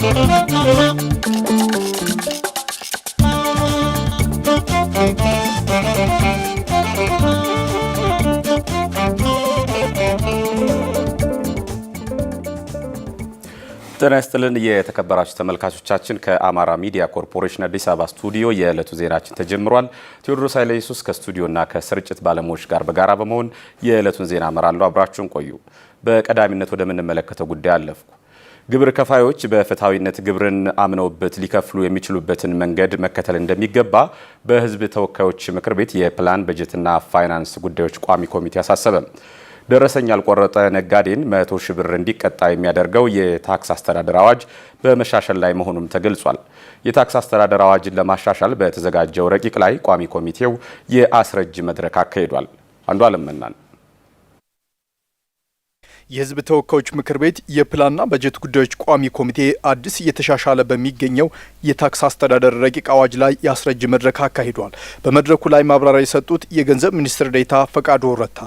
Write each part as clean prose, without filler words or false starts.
ጤና ይስጥልን የተከበራችሁ ተመልካቾቻችን ከአማራ ሚዲያ ኮርፖሬሽን አዲስ አበባ ስቱዲዮ የዕለቱ ዜናችን ተጀምሯል። ቴዎድሮስ ኃይለ ኢየሱስ ከስቱዲዮና ከስርጭት ባለሙያዎች ጋር በጋራ በመሆን የዕለቱን ዜና እመራለሁ። አብራችሁን ቆዩ። በቀዳሚነት ወደምንመለከተው ጉዳይ አለፍኩ። ግብር ከፋዮች በፍትሐዊነት ግብርን አምነውበት ሊከፍሉ የሚችሉበትን መንገድ መከተል እንደሚገባ በሕዝብ ተወካዮች ምክር ቤት የፕላን በጀትና ፋይናንስ ጉዳዮች ቋሚ ኮሚቴ አሳሰበ። ደረሰኝ ያልቆረጠ ነጋዴን 100 ሺህ ብር እንዲቀጣ የሚያደርገው የታክስ አስተዳደር አዋጅ በመሻሻል ላይ መሆኑም ተገልጿል። የታክስ አስተዳደር አዋጅን ለማሻሻል በተዘጋጀው ረቂቅ ላይ ቋሚ ኮሚቴው የአስረጅ መድረክ አካሂዷል። አንዱ አለመናን የሕዝብ ተወካዮች ምክር ቤት የፕላንና በጀት ጉዳዮች ቋሚ ኮሚቴ አዲስ እየተሻሻለ በሚገኘው የታክስ አስተዳደር ረቂቅ አዋጅ ላይ የአስረጅ መድረክ አካሂዷል። በመድረኩ ላይ ማብራሪያ የሰጡት የገንዘብ ሚኒስትር ዴኤታ ፈቃዱ ወረታ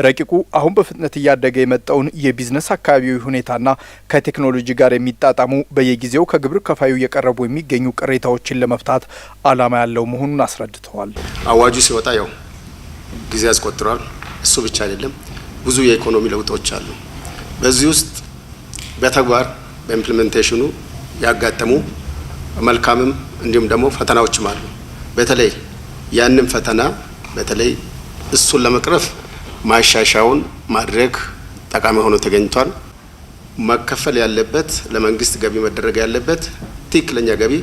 ረቂቁ አሁን በፍጥነት እያደገ የመጣውን የቢዝነስ አካባቢያዊ ሁኔታና ከቴክኖሎጂ ጋር የሚጣጣሙ በየጊዜው ከግብር ከፋዩ የቀረቡ የሚገኙ ቅሬታዎችን ለመፍታት ዓላማ ያለው መሆኑን አስረድተዋል። አዋጁ ሲወጣ ያው ጊዜ ያስቆጥሯል። እሱ ብቻ አይደለም፣ ብዙ የኢኮኖሚ ለውጦች አሉ። በዚህ ውስጥ በተግባር በኢምፕሊሜንቴሽኑ ያጋጠሙ መልካምም እንዲሁም ደግሞ ፈተናዎችም አሉ። በተለይ ያንን ፈተና እሱን ለመቅረፍ ማሻሻያውን ማድረግ ጠቃሚ ሆኖ ተገኝቷል። መከፈል ያለበት ለመንግስት ገቢ መደረግ ያለበት ትክክለኛ ገቢ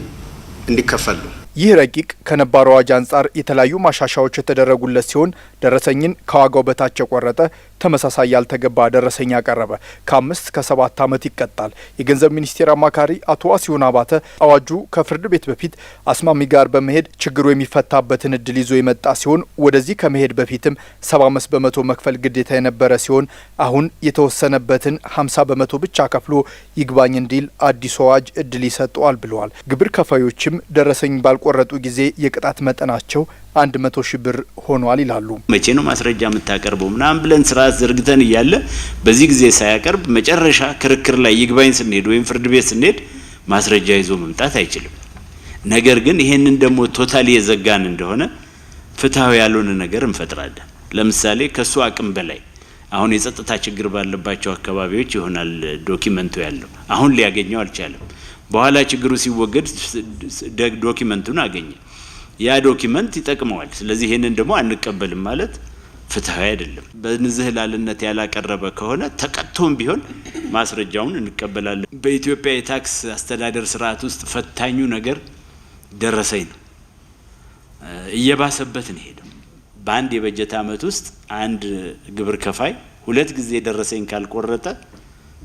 እንዲከፈል ነው። ይህ ረቂቅ ከነባሩ አዋጅ አንጻር የተለያዩ ማሻሻያዎች የተደረጉለት ሲሆን ደረሰኝን ከዋጋው በታች የቆረጠ ተመሳሳይ ያልተገባ ደረሰኝ ያቀረበ ከ5 እስከ 7 ዓመት ይቀጣል። የገንዘብ ሚኒስቴር አማካሪ አቶ ዋሲሁን አባተ አዋጁ ከፍርድ ቤት በፊት አስማሚ ጋር በመሄድ ችግሩ የሚፈታበትን እድል ይዞ የመጣ ሲሆን ወደዚህ ከመሄድ በፊትም 75 በመቶ መክፈል ግዴታ የነበረ ሲሆን አሁን የተወሰነበትን 50 በመቶ ብቻ ከፍሎ ይግባኝ እንዲል አዲሱ አዋጅ እድል ይሰጠዋል ብለዋል። ግብር ከፋዮችም ደረሰኝ ባልቆረጡ ጊዜ የቅጣት መጠናቸው 100 ሺህ ብር ሆኗል ይላሉ። መቼ ነው ማስረጃ የምታቀርበው ምናምን ብለን ስርዓት ዘርግተን እያለ በዚህ ጊዜ ሳያቀርብ መጨረሻ ክርክር ላይ ይግባኝ ስንሄድ ወይም ፍርድ ቤት ስንሄድ ማስረጃ ይዞ መምጣት አይችልም። ነገር ግን ይሄንን ደግሞ ቶታሊ የዘጋን እንደሆነ ፍትሃዊ ያልሆነ ነገር እንፈጥራለን። ለምሳሌ ከሱ አቅም በላይ አሁን የጸጥታ ችግር ባለባቸው አካባቢዎች ይሆናል ዶኪመንቱ ያለው አሁን ሊያገኘው አልቻለም። በኋላ ችግሩ ሲወገድ ዶኪመንቱን አገኘ። ያ ዶኪመንት ይጠቅመዋል። ስለዚህ ይሄንን ደግሞ አንቀበልም ማለት ፍትሃዊ አይደለም። በንዝህላልነት ያላቀረበ ከሆነ ተቀጥቶም ቢሆን ማስረጃውን እንቀበላለን። በኢትዮጵያ የታክስ አስተዳደር ስርዓት ውስጥ ፈታኙ ነገር ደረሰኝ ነው። እየባሰበት ነው ሄደው። በአንድ የበጀት ዓመት ውስጥ አንድ ግብር ከፋይ 2 ጊዜ ደረሰኝ ካልቆረጠ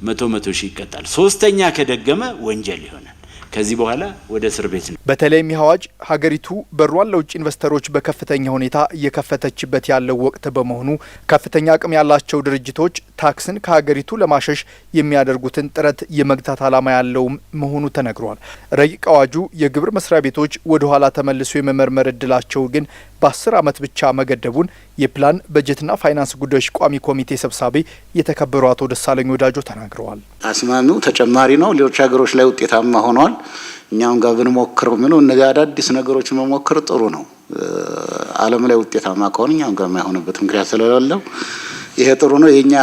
100 ሺህ ይቀጣል። 3ኛ ከደገመ ወንጀል ይሆናል። ከዚህ በኋላ ወደ እስር ቤት ነው። በተለይም ይህ አዋጅ ሀገሪቱ በሯን ለውጭ ኢንቨስተሮች በከፍተኛ ሁኔታ እየከፈተችበት ያለው ወቅት በመሆኑ ከፍተኛ አቅም ያላቸው ድርጅቶች ታክስን ከሀገሪቱ ለማሸሽ የሚያደርጉትን ጥረት የመግታት ዓላማ ያለው መሆኑ ተነግሯል። ረቂቅ አዋጁ የግብር መስሪያ ቤቶች ወደ ኋላ ተመልሶ የመመርመር እድላቸው ግን በ10 ዓመት ብቻ መገደቡን የፕላን በጀትና ፋይናንስ ጉዳዮች ቋሚ ኮሚቴ ሰብሳቢ የተከበሩ አቶ ደሳለኝ ወዳጆ ተናግረዋል። አስማሚው ተጨማሪ ነው። ሌሎች ሀገሮች ላይ ውጤታማ ሆኗል። እኛም ጋር ብንሞክር እነዚህ አዳዲስ ነገሮችን መሞክር ጥሩ ነው። ዓለም ላይ ውጤታማ ከሆነ እኛም ጋር የማይሆንበት ምክንያት ስለሌለው ይሄ ጥሩ ነው። የኛ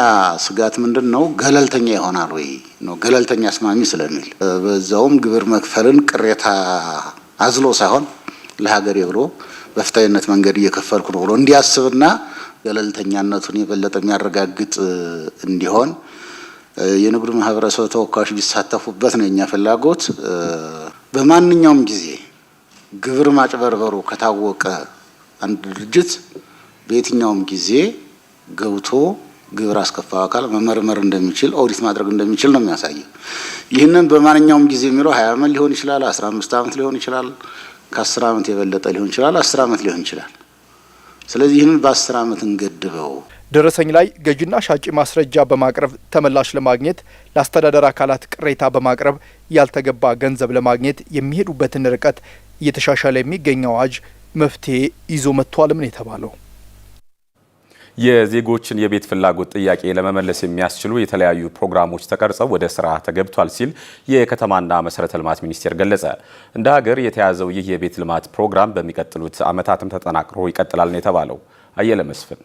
ስጋት ምንድነው? ገለልተኛ ይሆናል ወይ ነው። ገለልተኛ አስማሚ ስለሚል በዛውም ግብር መክፈልን ቅሬታ አዝሎ ሳይሆን ለሀገሬ ብሎ በፍትሃዊነት መንገድ እየከፈልኩ ነው ብሎ እንዲያስብና ገለልተኛነቱን የበለጠ የሚያረጋግጥ እንዲሆን የንግዱ ማህበረሰብ ተወካዮች ቢሳተፉበት ነው የኛ ፍላጎት። በማንኛውም ጊዜ ግብር ማጭበርበሩ ከታወቀ አንድ ድርጅት በየትኛውም ጊዜ ገብቶ ግብር አስከፋይ አካል መመርመር እንደሚችል ኦዲት ማድረግ እንደሚችል ነው የሚያሳየው። ይህንን በማንኛውም ጊዜ የሚለው 20 ዓመት ሊሆን ይችላል፣ 15 ዓመት ሊሆን ይችላል፣ ከ10 ዓመት የበለጠ ሊሆን ይችላል፣ 10 ዓመት ሊሆን ይችላል። ስለዚህ ይህንን በ10 ዓመት እንገድበው። ደረሰኝ ላይ ገዥና ሻጭ ማስረጃ በማቅረብ ተመላሽ ለማግኘት ለአስተዳደር አካላት ቅሬታ በማቅረብ ያልተገባ ገንዘብ ለማግኘት የሚሄዱበትን ርቀት እየተሻሻለ የሚገኘው አዋጅ መፍትሄ ይዞ መጥቷልም ነው የተባለው። የዜጎችን የቤት ፍላጎት ጥያቄ ለመመለስ የሚያስችሉ የተለያዩ ፕሮግራሞች ተቀርጸው ወደ ስራ ተገብቷል ሲል የከተማና መሰረተ ልማት ሚኒስቴር ገለጸ። እንደ ሀገር የተያዘው ይህ የቤት ልማት ፕሮግራም በሚቀጥሉት ዓመታትም ተጠናክሮ ይቀጥላል ነው የተባለው። አየለ መስፍን።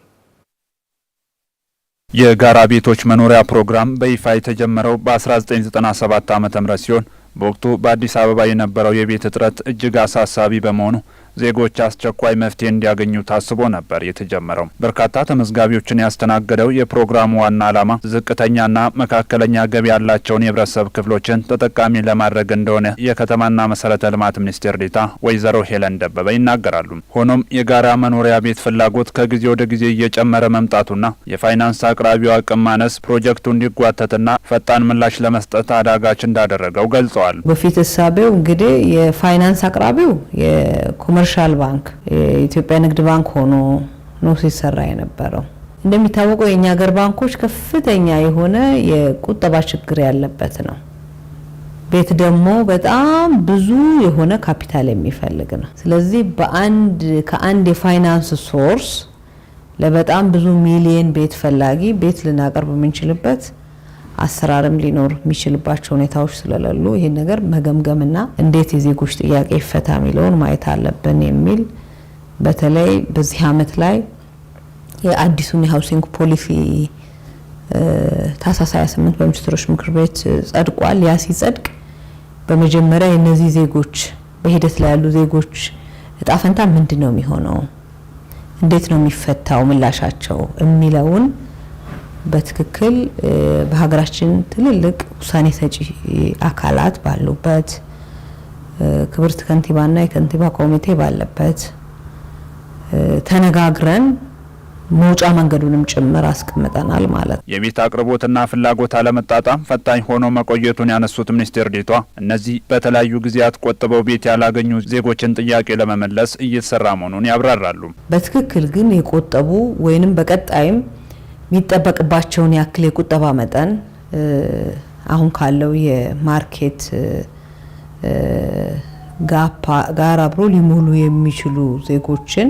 የጋራ ቤቶች መኖሪያ ፕሮግራም በይፋ የተጀመረው በ1997 ዓ.ም ሲሆን በወቅቱ በአዲስ አበባ የነበረው የቤት እጥረት እጅግ አሳሳቢ በመሆኑ ዜጎች አስቸኳይ መፍትሄ እንዲያገኙ ታስቦ ነበር የተጀመረው። በርካታ ተመዝጋቢዎችን ያስተናገደው የፕሮግራሙ ዋና ዓላማ ዝቅተኛና መካከለኛ ገቢ ያላቸውን የህብረተሰብ ክፍሎችን ተጠቃሚ ለማድረግ እንደሆነ የከተማና መሰረተ ልማት ሚኒስቴር ዴኤታ ወይዘሮ ሄለን ደበበ ይናገራሉ። ሆኖም የጋራ መኖሪያ ቤት ፍላጎት ከጊዜ ወደ ጊዜ እየጨመረ መምጣቱና የፋይናንስ አቅራቢው አቅም ማነስ ፕሮጀክቱ እንዲጓተትና ፈጣን ምላሽ ለመስጠት አዳጋች እንዳደረገው ገልጸዋል። በፊት እሳቤው እንግዲህ የፋይናንስ አቅራቢው የኮመርሻል ባንክ የኢትዮጵያ ንግድ ባንክ ሆኖ ነው ሲሰራ የነበረው። እንደሚታወቀው የኛ ሀገር ባንኮች ከፍተኛ የሆነ የቁጠባ ችግር ያለበት ነው። ቤት ደግሞ በጣም ብዙ የሆነ ካፒታል የሚፈልግ ነው። ስለዚህ ከአንድ የፋይናንስ ሶርስ ለበጣም ብዙ ሚሊየን ቤት ፈላጊ ቤት ልናቀርብ የምንችልበት አሰራርም ሊኖር የሚችልባቸው ሁኔታዎች ስለሌሉ ይሄን ነገር መገምገምና እንዴት የዜጎች ጥያቄ ይፈታ የሚለውን ማየት አለብን የሚል በተለይ በዚህ ዓመት ላይ የአዲሱን የሃውሲንግ ፖሊሲ ታህሳስ 28 በሚኒስትሮች ምክር ቤት ጸድቋል። ያ ሲጸድቅ በመጀመሪያ የነዚህ ዜጎች በሂደት ላይ ያሉ ዜጎች እጣ ፈንታ ምንድነው የሚሆነው፣ እንዴት ነው የሚፈታው ምላሻቸው የሚለውን በትክክል በሀገራችን ትልልቅ ውሳኔ ሰጪ አካላት ባሉበት ክብርት ከንቲባና የከንቲባ ኮሚቴ ባለበት ተነጋግረን መውጫ መንገዱንም ጭምር አስቀምጠናል ማለት ነው። የቤት አቅርቦትና ፍላጎት አለመጣጣም ፈታኝ ሆኖ መቆየቱን ያነሱት ሚኒስቴር ዴኤታዋ እነዚህ በተለያዩ ጊዜያት ቆጥበው ቤት ያላገኙ ዜጎችን ጥያቄ ለመመለስ እየተሰራ መሆኑን ያብራራሉ። በትክክል ግን የቆጠቡ ወይንም በቀጣይም የሚጠበቅባቸውን ያክል የቁጠባ መጠን አሁን ካለው የማርኬት ጋር አብሮ ሊሞሉ የሚችሉ ዜጎችን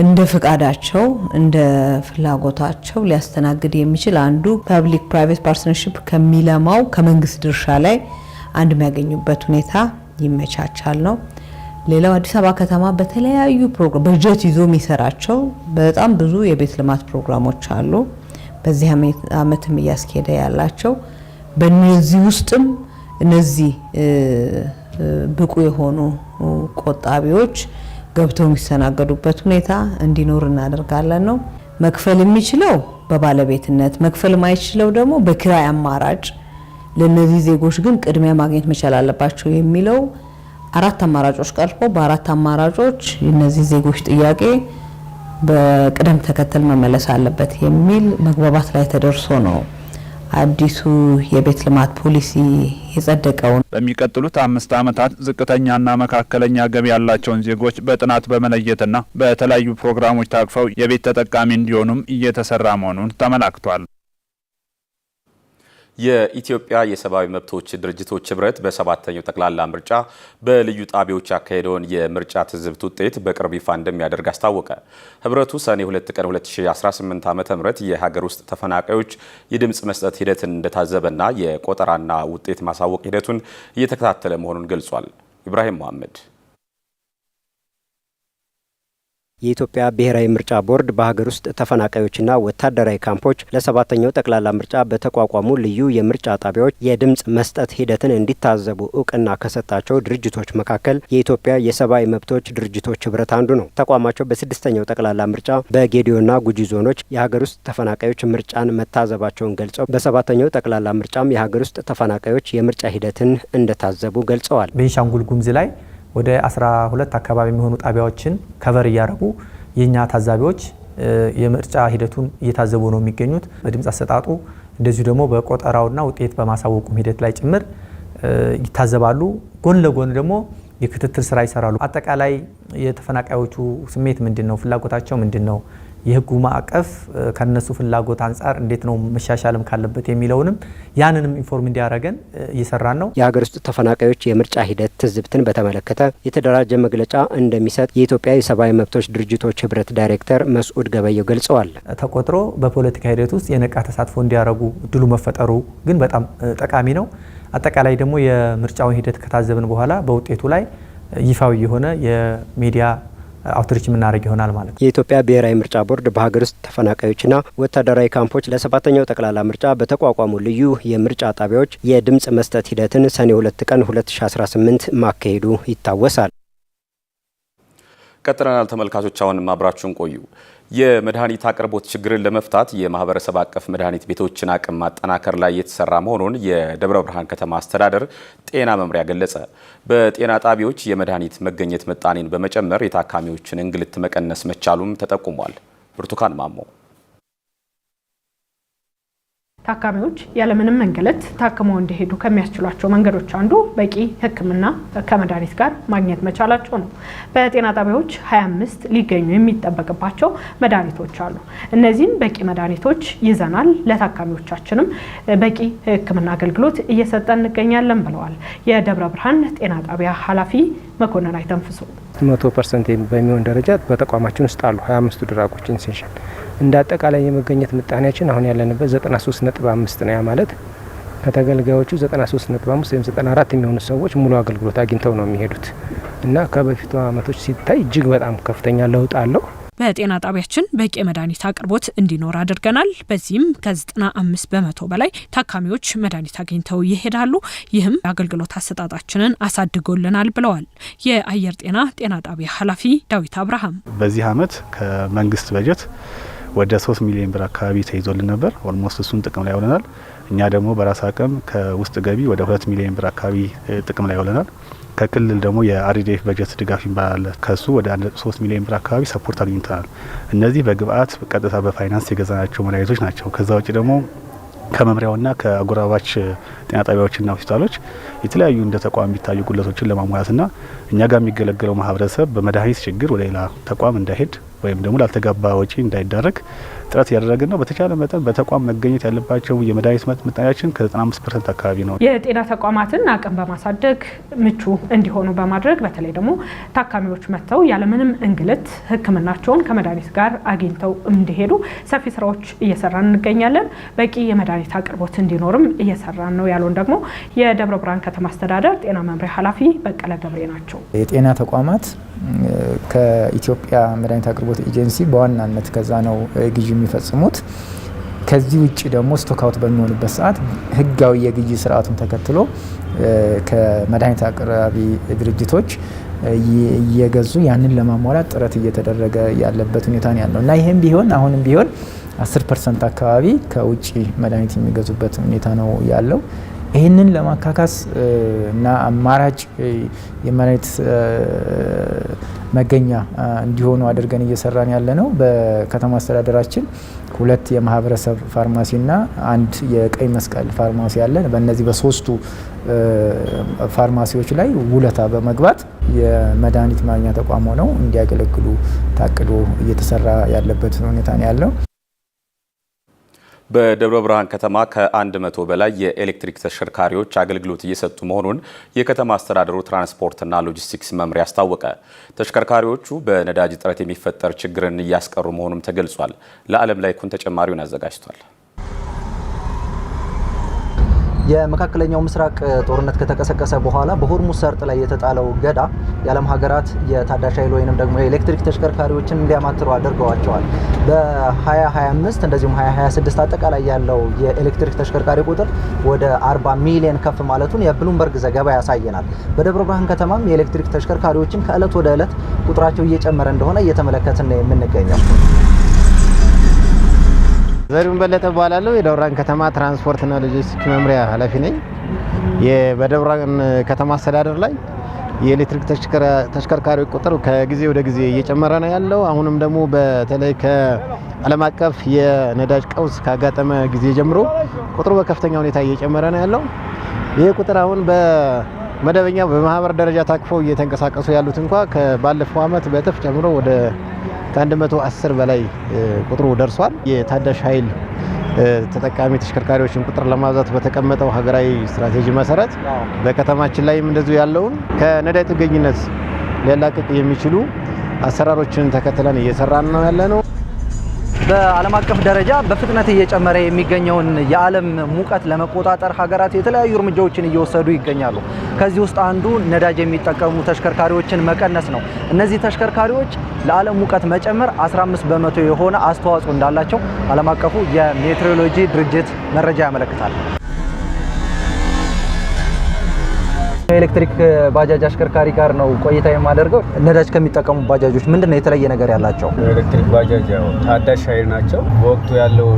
እንደ ፍቃዳቸው እንደ ፍላጎታቸው ሊያስተናግድ የሚችል አንዱ ፐብሊክ ፕራይቬት ፓርትነርሺፕ ከሚለማው ከመንግስት ድርሻ ላይ አንድ የሚያገኙበት ሁኔታ ይመቻቻል ነው። ሌላው አዲስ አበባ ከተማ በተለያዩ ፕሮግራም በጀት ይዞ የሚሰራቸው በጣም ብዙ የቤት ልማት ፕሮግራሞች አሉ። በዚህ አመትም እያስኬደ ያላቸው በእነዚህ ውስጥም እነዚህ ብቁ የሆኑ ቆጣቢዎች ገብተው የሚስተናገዱበት ሁኔታ እንዲኖር እናደርጋለን ነው። መክፈል የሚችለው በባለቤትነት መክፈል ማይችለው ደግሞ በኪራይ አማራጭ ለነዚህ ዜጎች ግን ቅድሚያ ማግኘት መቻል አለባቸው የሚለው አራት አማራጮች ቀርቦ በአራት አማራጮች እነዚህ ዜጎች ጥያቄ በቅደም ተከተል መመለስ አለበት የሚል መግባባት ላይ ተደርሶ ነው አዲሱ የቤት ልማት ፖሊሲ የጸደቀው። በሚቀጥሉት 5 ዓመታት ዝቅተኛና መካከለኛ ገቢ ያላቸውን ዜጎች በጥናት በመለየትና በተለያዩ ፕሮግራሞች ታቅፈው የቤት ተጠቃሚ እንዲሆኑም እየተሰራ መሆኑን ተመላክቷል። የኢትዮጵያ የሰብአዊ መብቶች ድርጅቶች ህብረት በ7ኛው ጠቅላላ ምርጫ በልዩ ጣቢያዎች ያካሄደውን የምርጫ ትዝብት ውጤት በቅርብ ይፋ እንደሚያደርግ አስታወቀ። ህብረቱ ሰኔ 2 ቀን 2018 ዓ.ም የሀገር ውስጥ ተፈናቃዮች የድምጽ መስጠት ሂደትን እንደታዘበና የቆጠራና ውጤት ማሳወቅ ሂደቱን እየተከታተለ መሆኑን ገልጿል። ኢብራሂም መሐመድ። የኢትዮጵያ ብሔራዊ ምርጫ ቦርድ በሀገር ውስጥ ተፈናቃዮችና ወታደራዊ ካምፖች ለ7ኛው ጠቅላላ ምርጫ በተቋቋሙ ልዩ የምርጫ ጣቢያዎች የድምጽ መስጠት ሂደትን እንዲታዘቡ እውቅና ከሰጣቸው ድርጅቶች መካከል የኢትዮጵያ የሰብአዊ መብቶች ድርጅቶች ህብረት አንዱ ነው። ተቋማቸው በ6ኛው ጠቅላላ ምርጫ በጌዲዮና ጉጂ ዞኖች የሀገር ውስጥ ተፈናቃዮች ምርጫን መታዘባቸውን ገልጸው በ7ኛው ጠቅላላ ምርጫም የሀገር ውስጥ ተፈናቃዮች የምርጫ ሂደትን እንደታዘቡ ገልጸዋል። ቤንሻንጉል ጉሙዝ ላይ ወደ 12 አካባቢ የሚሆኑ ጣቢያዎችን ከቨር እያደረጉ የኛ ታዛቢዎች የምርጫ ሂደቱን እየታዘቡ ነው የሚገኙት። በድምጽ አሰጣጡ እንደዚሁ ደግሞ በቆጠራውና ውጤት በማሳወቁ ሂደት ላይ ጭምር ይታዘባሉ። ጎን ለጎን ደግሞ የክትትል ስራ ይሰራሉ። አጠቃላይ የተፈናቃዮቹ ስሜት ምንድነው፣ ፍላጎታቸው ምንድነው፣ የህጉ ማዕቀፍ ከነሱ ፍላጎት አንጻር እንዴት ነው መሻሻልም ካለበት የሚለውንም ያንንም ኢንፎርም እንዲያደርገን እየሰራን ነው። የሀገር ውስጥ ተፈናቃዮች የምርጫ ሂደት ትዝብትን በተመለከተ የተደራጀ መግለጫ እንደሚሰጥ የኢትዮጵያ የሰብአዊ መብቶች ድርጅቶች ህብረት ዳይሬክተር መስዑድ ገበየው ገልጸዋል። ተቆጥሮ በፖለቲካ ሂደት ውስጥ የነቃ ተሳትፎ እንዲያደርጉ እድሉ መፈጠሩ ግን በጣም ጠቃሚ ነው። አጠቃላይ ደግሞ የምርጫውን ሂደት ከታዘብን በኋላ በውጤቱ ላይ ይፋዊ የሆነ የሚዲያ አውትሪች የምናደርግ ይሆናል ማለት ነው። የኢትዮጵያ ብሔራዊ ምርጫ ቦርድ በሀገር ውስጥ ተፈናቃዮችና ወታደራዊ ካምፖች ለ7ኛው ጠቅላላ ምርጫ በተቋቋሙ ልዩ የምርጫ ጣቢያዎች የድምጽ መስጠት ሂደትን ሰኔ 2 ቀን 2018 ማካሄዱ ይታወሳል። ቀጥለናል ተመልካቾች፣ አሁንም አብራችሁን ቆዩ። የመድኃኒት አቅርቦት ችግርን ለመፍታት የማህበረሰብ አቀፍ መድኃኒት ቤቶችን አቅም ማጠናከር ላይ የተሰራ መሆኑን የደብረ ብርሃን ከተማ አስተዳደር ጤና መምሪያ ገለጸ። በጤና ጣቢያዎች የመድኃኒት መገኘት ምጣኔን በመጨመር የታካሚዎችን እንግልት መቀነስ መቻሉም ተጠቁሟል። ብርቱካን ማሞ ታካሚዎች ያለምንም እንግልት ታክመው እንዲሄዱ ከሚያስችሏቸው መንገዶች አንዱ በቂ ሕክምና ከመድኃኒት ጋር ማግኘት መቻላቸው ነው። በጤና ጣቢያዎች 25 ሊገኙ የሚጠበቅባቸው መድኃኒቶች አሉ። እነዚህን በቂ መድኃኒቶች ይዘናል፣ ለታካሚዎቻችንም በቂ ሕክምና አገልግሎት እየሰጠን እንገኛለን ብለዋል የደብረ ብርሃን ጤና ጣቢያ ኃላፊ መኮንን አይተንፍሱ። 100% በሚሆን ደረጃ በተቋማችን ውስጥ አሉ 25 ድራጎች ኢንሴንሽን እንደ አጠቃላይ የመገኘት ምጣኔያችን አሁን ያለንበት 93.5 ነው። ያ ማለት ከተገልጋዮቹ 93.5 ወይም 94 የሚሆኑ ሰዎች ሙሉ አገልግሎት አግኝተው ነው የሚሄዱት እና ከበፊቱ አመቶች ሲታይ እጅግ በጣም ከፍተኛ ለውጥ አለው። በጤና ጣቢያችን በቂ መድኃኒት አቅርቦት እንዲኖር አድርገናል። በዚህም ከ95% በላይ ታካሚዎች መድኃኒት አግኝተው ይሄዳሉ። ይህም አገልግሎት አሰጣጣችንን አሳድጎልናል ብለዋል የአየር ጤና ጣቢያ ኃላፊ ዳዊት አብርሃም። በዚህ አመት ከመንግስት በጀት ወደ 3 ሚሊዮን ብር አካባቢ ተይዞልን ነበር። ኦልሞስት እሱን ጥቅም ላይ ያውለናል። እኛ ደግሞ በራስ አቅም ከውስጥ ገቢ ወደ 2 ሚሊዮን ብር አካባቢ ጥቅም ላይ ያውለናል። ከክልል ደግሞ የአርዲኤፍ በጀት ድጋፍ ይባላል። ከሱ ወደ 3 ሚሊዮን ብር አካባቢ ሰፖርት አግኝተናል። እነዚህ በግብአት ቀጥታ በፋይናንስ የገዛናቸው መድኃኒቶች ናቸው። ከዛ ውጭ ደግሞ ከመምሪያውና ከአጎራባች ጤና ጣቢያዎችና ሆስፒታሎች የተለያዩ እንደ ተቋም የሚታዩ ጉድለቶችን ለማሟላትና እኛ ጋር የሚገለገለው ማህበረሰብ በመድኃኒት ችግር ወደ ሌላ ተቋም እንዳይሄድ ወይም ደግሞ ላልተገባ ወጪ እንዳይዳረግ ጥረት ያደረግን ነው። በተቻለ መጠን በተቋም መገኘት ያለባቸው የመድኃኒት ምጣኔያችን ከ95% አካባቢ ነው። የጤና ተቋማትን አቅም በማሳደግ ምቹ እንዲሆኑ በማድረግ በተለይ ደግሞ ታካሚዎች መጥተው ያለምንም እንግልት ሕክምናቸውን ከመድኃኒት ጋር አግኝተው እንዲሄዱ ሰፊ ስራዎች እየሰራን እንገኛለን። በቂ የመድኃኒት አቅርቦት እንዲኖርም እየሰራን ነው ያሉን ደግሞ የደብረ ብርሃን ከተማ አስተዳደር ጤና መምሪያ ኃላፊ በቀለ ገብሬ ናቸው። የጤና ተቋማት ከኢትዮጵያ መድኃኒት አቅርቦት ኤጀንሲ በዋናነት ከዛ ነው ግዢ የሚፈጽሙት። ከዚህ ውጭ ደግሞ ስቶክ አውት በሚሆንበት ሰዓት ህጋዊ የግዢ ስርዓቱን ተከትሎ ከመድኃኒት አቅራቢ ድርጅቶች እየገዙ ያንን ለማሟላት ጥረት እየተደረገ ያለበት ሁኔታ ነው ያለው እና ይህም ቢሆን አሁንም ቢሆን 10% አካባቢ ከውጭ መድኃኒት የሚገዙበት ሁኔታ ነው ያለው። ይህንን ለማካካስ እና አማራጭ የመድኃኒት መገኛ እንዲሆኑ አድርገን እየሰራን ያለ ነው። በከተማ አስተዳደራችን 2 የማህበረሰብ ፋርማሲና 1 የቀይ መስቀል ፋርማሲ አለ። በእነዚህ በሶስቱ ፋርማሲዎች ላይ ውለታ በመግባት የመድኃኒት ማግኛ ተቋም ሆነው እንዲያገለግሉ ታቅዶ እየተሰራ ያለበት ሁኔታ ነው ያለው። በደብረ ብርሃን ከተማ ከ100 በላይ የኤሌክትሪክ ተሽከርካሪዎች አገልግሎት እየሰጡ መሆኑን የከተማ አስተዳደሩ ትራንስፖርትና ሎጂስቲክስ መምሪያ አስታወቀ። ተሽከርካሪዎቹ በነዳጅ እጥረት የሚፈጠር ችግርን እያስቀሩ መሆኑም ተገልጿል። ለዓለም ላይ ኩን ተጨማሪውን አዘጋጅቷል። የመካከለኛው ምስራቅ ጦርነት ከተቀሰቀሰ በኋላ በሆርሙዝ ሰርጥ ላይ የተጣለው እገዳ የዓለም ሀገራት የታዳሽ ኃይል ወይንም ደግሞ የኤሌክትሪክ ተሽከርካሪዎችን እንዲያማትሩ አድርገዋቸዋል። በ2025 እንደዚሁም 2026 አጠቃላይ ያለው የኤሌክትሪክ ተሽከርካሪ ቁጥር ወደ 40 ሚሊዮን ከፍ ማለቱን የብሉምበርግ ዘገባ ያሳየናል። በደብረ ብርሃን ከተማም የኤሌክትሪክ ተሽከርካሪዎችን ከእለት ወደ እለት ቁጥራቸው እየጨመረ እንደሆነ እየተመለከትን ነው የምንገኘው። ዘሪሁን በለጠ እባላለሁ። የደብረ ብርሃን ከተማ ትራንስፖርትና ሎጂስቲክስ መምሪያ ኃላፊ ነኝ። በደብረ ብርሃን ከተማ አስተዳደር ላይ የኤሌክትሪክ ተሽከርካሪ ቁጥር ከጊዜ ወደ ጊዜ እየጨመረ ነው ያለው። አሁንም ደግሞ በተለይ ከዓለም አቀፍ የነዳጅ ቀውስ ካጋጠመ ጊዜ ጀምሮ ቁጥሩ በከፍተኛ ሁኔታ እየጨመረ ነው ያለው። ይህ ቁጥር አሁን በመደበኛ በማህበር ደረጃ ታቅፈው እየተንቀሳቀሱ ያሉት እንኳን ከባለፈው ዓመት በእጥፍ ጨምሮ ወደ ከ110 በላይ ቁጥሩ ደርሷል። የታዳሽ ኃይል ተጠቃሚ ተሽከርካሪዎችን ቁጥር ለማብዛት በተቀመጠው ሀገራዊ ስትራቴጂ መሰረት በከተማችን ላይም እንደዚሁ ያለውን ከነዳጅ ጥገኝነት ሊያላቅቅ የሚችሉ አሰራሮችን ተከትለን እየሰራን ነው ያለነው። በዓለም አቀፍ ደረጃ በፍጥነት እየጨመረ የሚገኘውን የዓለም ሙቀት ለመቆጣጠር ሀገራት የተለያዩ እርምጃዎችን እየወሰዱ ይገኛሉ። ከዚህ ውስጥ አንዱ ነዳጅ የሚጠቀሙ ተሽከርካሪዎችን መቀነስ ነው። እነዚህ ተሽከርካሪዎች ለዓለም ሙቀት መጨመር 15 በመቶ የሆነ አስተዋጽኦ እንዳላቸው ዓለም አቀፉ የሜትሮሎጂ ድርጅት መረጃ ያመለክታል። ኤሌክትሪክ ባጃጅ አሽከርካሪ ጋር ነው ቆይታ የማደርገው። ነዳጅ ከሚጠቀሙ ባጃጆች ምንድነው የተለየ ነገር ያላቸው? ኤሌክትሪክ ባጃጅ ያው ታዳሽ ኃይል ናቸው። በወቅቱ ያለው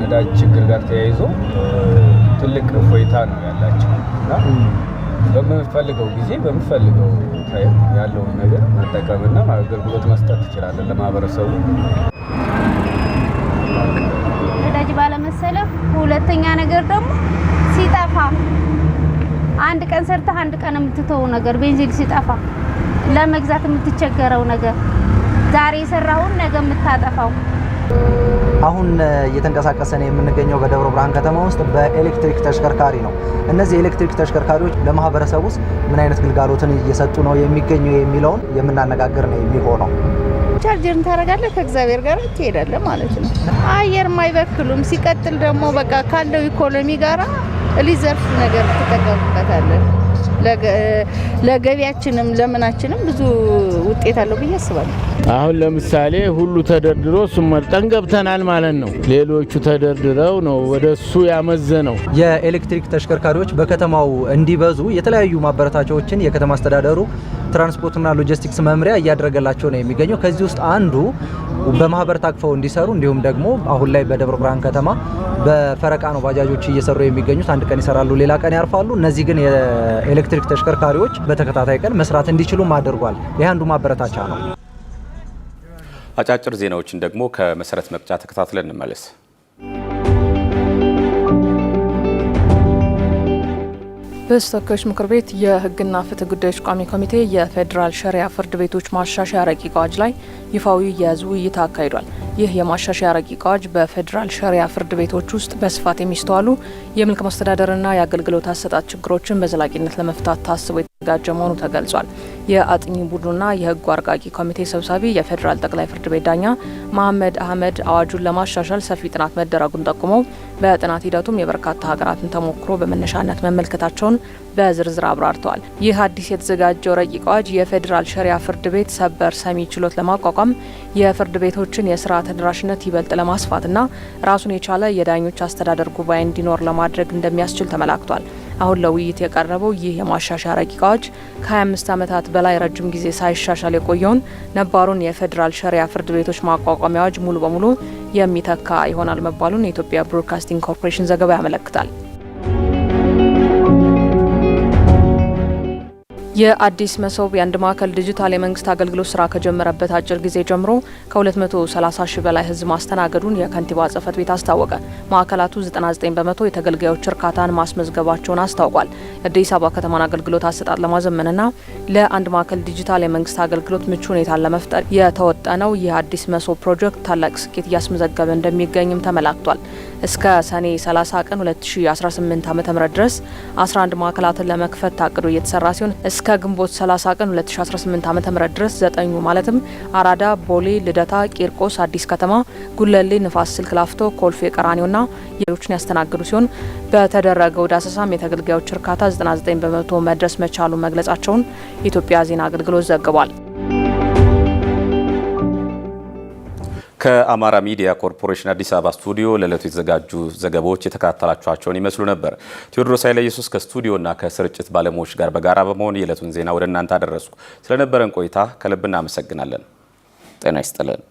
ነዳጅ ችግር ጋር ተያይዞ ትልቅ እፎይታ ነው ያላቸው እና በምንፈልገው ጊዜ በምንፈልገው ታይም ያለውን ነገር መጠቀምና አገልግሎት መስጠት ትችላለን ለማህበረሰቡ። ነዳጅ ባለመሰለፍ፣ ሁለተኛ ነገር ደግሞ ሲጠፋ አንድ ቀን ሰርተህ አንድ ቀን የምትተው ነገር ቤንዚን ሲጠፋ ለመግዛት የምትቸገረው ነገር ዛሬ የሰራውን ነገ የምታጠፋው። አሁን እየተንቀሳቀሰን የምንገኘው በደብረ ብርሃን ከተማ ውስጥ በኤሌክትሪክ ተሽከርካሪ ነው። እነዚህ ኤሌክትሪክ ተሽከርካሪዎች ለማህበረሰቡ ውስጥ ምን አይነት ግልጋሎትን እየሰጡ ነው የሚገኘው የሚለውን የምናነጋግር ነው የሚሆነው። ቻርጀርን ታደርጋለህ፣ ከእግዚአብሔር ጋር ትሄዳለህ ማለት ነው። አየር ማይበክሉም። ሲቀጥል ደግሞ በቃ ካለው ኢኮኖሚ ጋራ ሊዘርፍ ነገር ትጠቀምበታለን። ለገቢያችንም ለምናችንም ብዙ ውጤት አለው ብዬ አስባለሁ። አሁን ለምሳሌ ሁሉ ተደርድሮ እሱን መርጠን ገብተናል ማለት ነው። ሌሎቹ ተደርድረው ነው ወደ እሱ ያመዘነው። የኤሌክትሪክ ተሽከርካሪዎች በከተማው እንዲበዙ የተለያዩ ማበረታቻዎችን የከተማ አስተዳደሩ ትራንስፖርትና ሎጂስቲክስ መምሪያ እያደረገላቸው ነው የሚገኘው። ከዚህ ውስጥ አንዱ በማህበር ታቅፈው እንዲሰሩ እንዲሁም ደግሞ አሁን ላይ በደብረ ብርሃን ከተማ በፈረቃ ነው ባጃጆች እየሰሩ የሚገኙት። አንድ ቀን ይሰራሉ፣ ሌላ ቀን ያርፋሉ። እነዚህ ግን የኤሌክትሪክ ተሽከርካሪዎች በተከታታይ ቀን መስራት እንዲችሉም አድርጓል። ይህ አንዱ ማበረታቻ ነው። አጫጭር ዜናዎችን ደግሞ ከመሰረት መቅጫ ተከታትለን እንመለስ። በሕዝብ ተወካዮች ምክር ቤት የሕግና ፍትህ ጉዳዮች ቋሚ ኮሚቴ የፌዴራል ሸሪያ ፍርድ ቤቶች ማሻሻያ ረቂቅ አዋጅ ላይ ይፋዊ የህዝብ ውይይት አካሂዷል። ይህ የማሻሻያ ረቂቅ አዋጅ በፌዴራል ሸሪያ ፍርድ ቤቶች ውስጥ በስፋት የሚስተዋሉ የመልካም አስተዳደርና የአገልግሎት አሰጣጥ ችግሮችን በዘላቂነት ለመፍታት ታስቦ የተዘጋጀ መሆኑ ተገልጿል። የአጥኚ ቡድኑና የህጉ አርቃቂ ኮሚቴ ሰብሳቢ የፌዴራል ጠቅላይ ፍርድ ቤት ዳኛ መሐመድ አህመድ አዋጁን ለማሻሻል ሰፊ ጥናት መደረጉን ጠቁመው በጥናት ሂደቱም የበርካታ ሀገራትን ተሞክሮ በመነሻነት መመልከታቸውን በዝርዝር አብራርተዋል። ይህ አዲስ የተዘጋጀው ረቂቅ አዋጅ የፌዴራል ሸሪያ ፍርድ ቤት ሰበር ሰሚ ችሎት ለማቋቋም የፍርድ ቤቶችን የስራ ተደራሽነት ይበልጥ ለማስፋትና ራሱን የቻለ የዳኞች አስተዳደር ጉባኤ እንዲኖር ለማድረግ እንደሚያስችል ተመላክቷል። አሁን ለውይይት የቀረበው ይህ የማሻሻያ ረቂቅ አዋጅ ከ25 ዓመታት በላይ ረጅም ጊዜ ሳይሻሻል የቆየውን ነባሩን የፌዴራል ሸሪያ ፍርድ ቤቶች ማቋቋሚያ አዋጅ ሙሉ በሙሉ የሚተካ ይሆናል መባሉን የኢትዮጵያ ብሮድካስቲንግ ኮርፖሬሽን ዘገባ ያመለክታል። የአዲስ መሶብ የአንድ ማዕከል ዲጂታል የመንግስት አገልግሎት ስራ ከጀመረበት አጭር ጊዜ ጀምሮ ከ230 ሺህ በላይ ህዝብ ማስተናገዱን የከንቲባ ጽህፈት ቤት አስታወቀ። ማዕከላቱ 99 በመቶ የተገልጋዮች እርካታን ማስመዝገባቸውን አስታውቋል። የአዲስ አበባ ከተማን አገልግሎት አሰጣጥ ለማዘመንና ለአንድ ማዕከል ዲጂታል የመንግስት አገልግሎት ምቹ ሁኔታን ለመፍጠር የተወጠነው ይህ አዲስ መሶብ ፕሮጀክት ታላቅ ስኬት እያስመዘገበ እንደሚገኝም ተመላክቷል። እስከ ሰኔ 30 ቀን 2018 ዓ.ም ድረስ 11 ማዕከላትን ለመክፈት ታቅዶ እየተሰራ ሲሆን እስከ ግንቦት 30 ቀን 2018 ዓ.ም ድረስ 9 ማለትም አራዳ፣ ቦሌ፣ ልደታ፣ ቂርቆስ፣ አዲስ ከተማ፣ ጉለሌ፣ ንፋስ ስልክ ላፍቶ፣ ኮልፌ ቀራኒዮና ሌሎችን ያስተናግዱ ሲሆን በተደረገው ዳሰሳም የተገልጋዮች እርካታ 99 በመቶ መድረስ መቻሉን መግለጻቸውን የኢትዮጵያ ዜና አገልግሎት ዘግቧል። ከአማራ ሚዲያ ኮርፖሬሽን አዲስ አበባ ስቱዲዮ ለዕለቱ የተዘጋጁ ዘገባዎች የተከታተላችኋቸውን ይመስሉ ነበር። ቴዎድሮስ ኃይለኢየሱስ ከስቱዲዮና ከስርጭት ባለሙያዎች ጋር በጋራ በመሆን የዕለቱን ዜና ወደ እናንተ አደረስኩ። ስለነበረን ቆይታ ከልብ እናመሰግናለን። ጤና ይስጥልን።